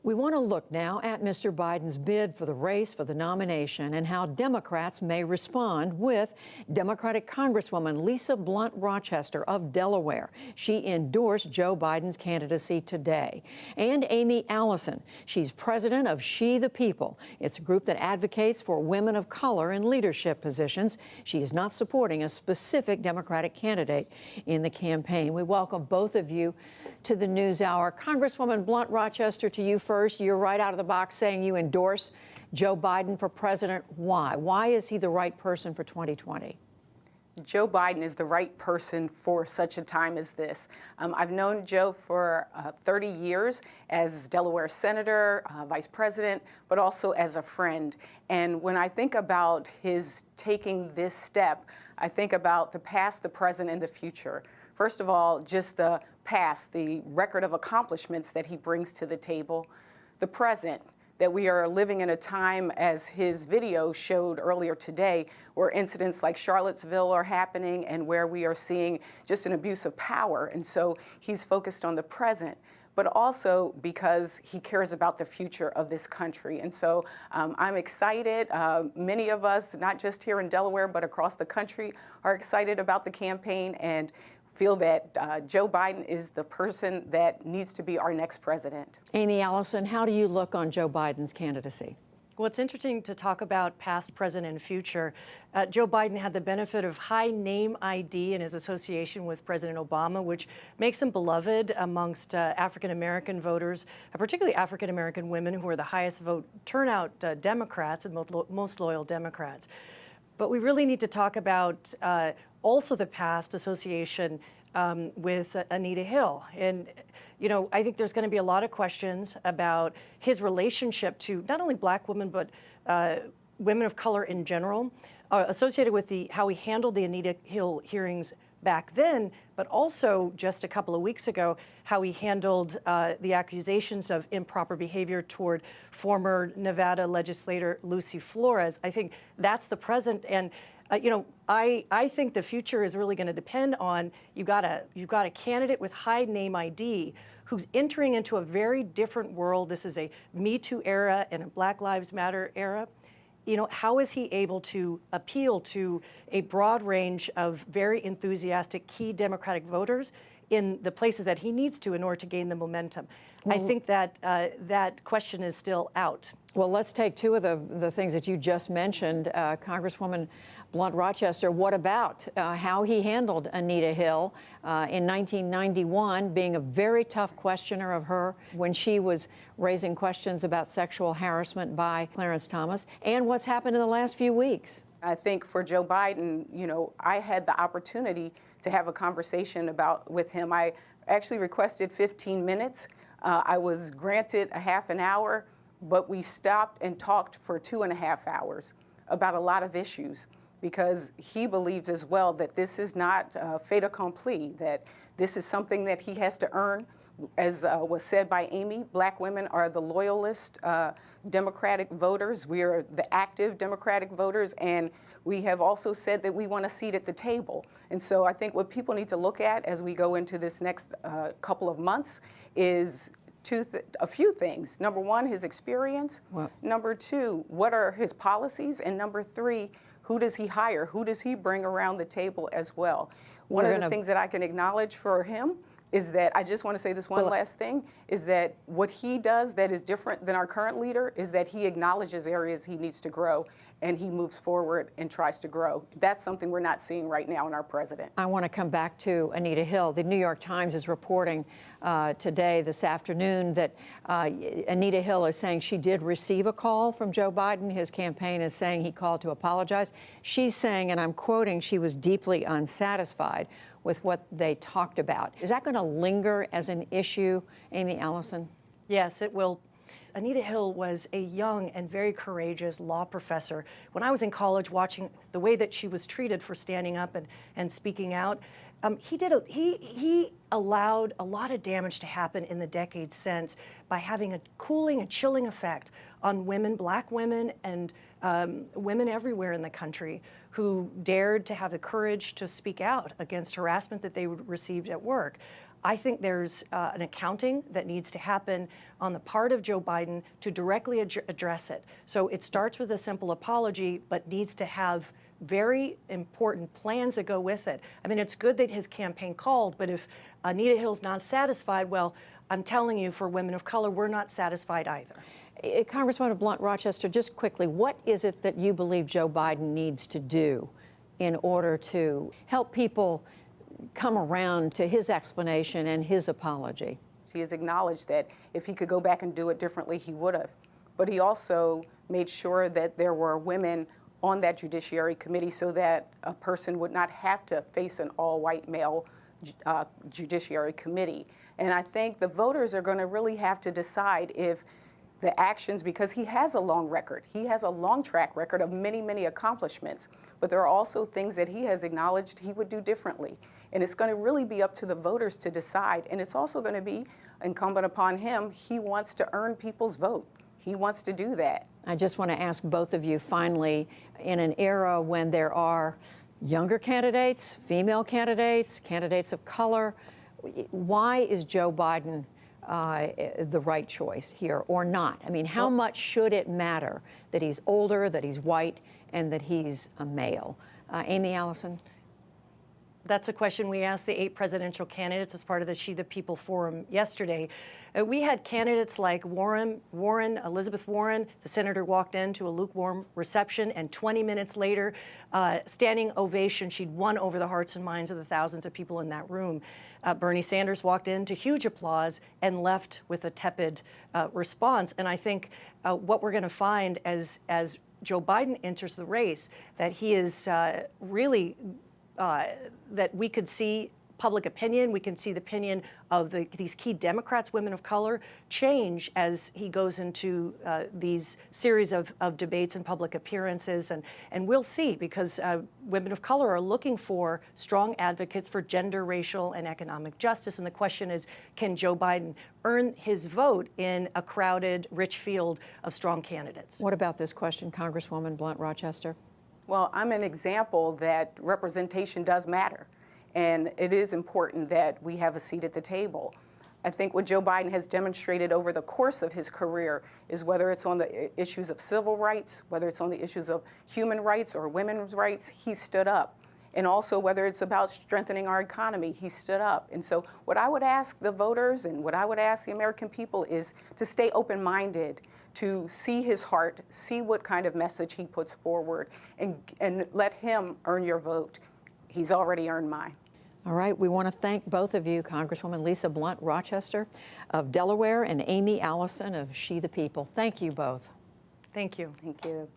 We want to look now at Mr. Biden's bid for the race for the nomination and how Democrats may respond with Democratic Congresswoman Lisa Blunt Rochester of Delaware. She endorsed Joe Biden's candidacy today. And Aimee Allison. She's president of She the People. It's a group that advocates for women of color in leadership positions. She is not supporting a specific Democratic candidate in the campaign. We welcome both of you to the NewsHour. Congresswoman Blunt Rochester, to you first. You're right out of the box saying you endorse Joe Biden for president. Why? Why is he the right person for 2020? Joe Biden is the right person for such a time as this. I've known Joe for 30 years as Delaware senator, vice president, but also as a friend. And when I think about his taking this step, I think about the past, the present, and the future. First of all, just the past, the record of accomplishments that he brings to the table. The present, that we are living in a time, as his video showed earlier today, where incidents like Charlottesville are happening and where we are seeing just an abuse of power. And so he's focused on the present, but also because he cares about the future of this country. And so I'm excited. Many of us, not just here in Delaware, but across the country, are excited about the campaign and feel that Joe Biden is the person that needs to be our next president. Aimee Allison, how do you look on Joe Biden's candidacy? Well, it's interesting to talk about past, present, and future. Joe Biden had the benefit of high name ID in his association with President Obama, which makes him beloved amongst African-American voters, particularly African-American women, who are the highest vote turnout Democrats and most loyal Democrats. But we really need to talk about also the past association with Anita Hill. And, you know, I think there's going to be a lot of questions about his relationship to not only Black women, but women of color in general, associated with how he handled the Anita Hill hearings back then, but also just a couple of weeks ago, how he handled the accusations of improper behavior toward former Nevada legislator Lucy Flores. I think that's the present. And you know, I think the future is really going to depend on you've got a candidate with high name ID who's entering into a very different world. This is a Me Too era and a Black Lives Matter era. You know, how is he able to appeal to a broad range of very enthusiastic key Democratic voters in the places that he needs to in order to gain the momentum? I think that that question is still out. Well, let's take two of the things that you just mentioned. Congresswoman Blunt Rochester, what about how he handled Anita Hill in 1991, being a very tough questioner of her when she was raising questions about sexual harassment by Clarence Thomas, and what's happened in the last few weeks? I think for Joe Biden, you know, I had the opportunity to have a conversation with him. I actually requested 15 minutes. I was granted a half an hour, but we stopped and talked for 2.5 hours about a lot of issues, because he believes as well that this is not fait accompli, that this is something that he has to earn. As was said by Aimee, Black women are the loyalist Democratic voters. We are the active Democratic voters, and we have also said that we want a seat at the table. And so I think what people need to look at as we go into this next couple of months is a few things. Number one, his experience. Well, number two, what are his policies? And number three, who does he hire? Who does he bring around the table as well? One of the things that I can acknowledge for him is that, I just want to say this one last thing, is that what he does that is different than our current leader is that he acknowledges areas he needs to grow, and he moves forward and tries to grow. That's something we're not seeing right now in our president. I want to come back to Anita Hill. The New York Times is reporting today, this afternoon, that Anita Hill is saying she did receive a call from Joe Biden. His campaign is saying he called to apologize. She's saying, and I'm quoting, she was deeply unsatisfied with what they talked about. Is that going to linger as an issue, Aimee Allison? Yes, it will. Anita Hill was a young and very courageous law professor. When I was in college, watching the way that she was treated for standing up and speaking out, he allowed a lot of damage to happen in the decades since by having a cooling and chilling effect on women, Black women, and women everywhere in the country who dared to have the courage to speak out against harassment that they received at work. I think there's an accounting that needs to happen on the part of Joe Biden to directly address it. So it starts with a simple apology, but needs to have very important plans that go with it. I mean, it's good that his campaign called, but if Anita Hill's not satisfied, well, I'm telling you, for women of color, we're not satisfied either. Congresswoman Blunt Rochester, just quickly, what is it that you believe Joe Biden needs to do in order to help people come around to his explanation and his apology? He has acknowledged that if he could go back and do it differently, he would have. But he also made sure that there were women on that Judiciary Committee so that a person would not have to face an all-white male Judiciary Committee. And I think the voters are going to really have to decide if the actions, because he has a long record. He has a long track record of many, many accomplishments. But there are also things that he has acknowledged he would do differently. And it's going to really be up to the voters to decide. And it's also going to be incumbent upon him. He wants to earn people's vote. He wants to do that. I just want to ask both of you, finally, in an era when there are younger candidates, female candidates, candidates of color, why is Joe Biden the right choice here or not? I mean, how much should it matter that he's older, that he's white, and that he's a male? Aimee Allison? That's a question we asked the 8 presidential candidates as part of the She the People Forum yesterday. We had candidates like Elizabeth Warren. The senator walked into a lukewarm reception, and 20 minutes later, standing ovation, she'd won over the hearts and minds of the thousands of people in that room. Bernie Sanders walked in to huge applause and left with a tepid response. And I think what we're going to find as Joe Biden enters the race, that he is really that we could see public opinion, we can see the opinion of these key Democrats, women of color, change as he goes into these series of debates and public appearances. And we'll see, because women of color are looking for strong advocates for gender, racial, and economic justice. And the question is, can Joe Biden earn his vote in a crowded, rich field of strong candidates? What about this question, Congresswoman Blunt Rochester? Well, I'm an example that representation does matter. And it is important that we have a seat at the table. I think what Joe Biden has demonstrated over the course of his career is, whether it's on the issues of civil rights, whether it's on the issues of human rights or women's rights, he stood up. And also, whether it's about strengthening our economy, he stood up. And so what I would ask the voters and what I would ask the American people is to stay open-minded, to see his heart, see what kind of message he puts forward, and let him earn your vote. He's already earned mine. All right, we want to thank both of you, Congresswoman Lisa Blunt Rochester of Delaware and Aimee Allison of She the People. Thank you both. Thank you. Thank you.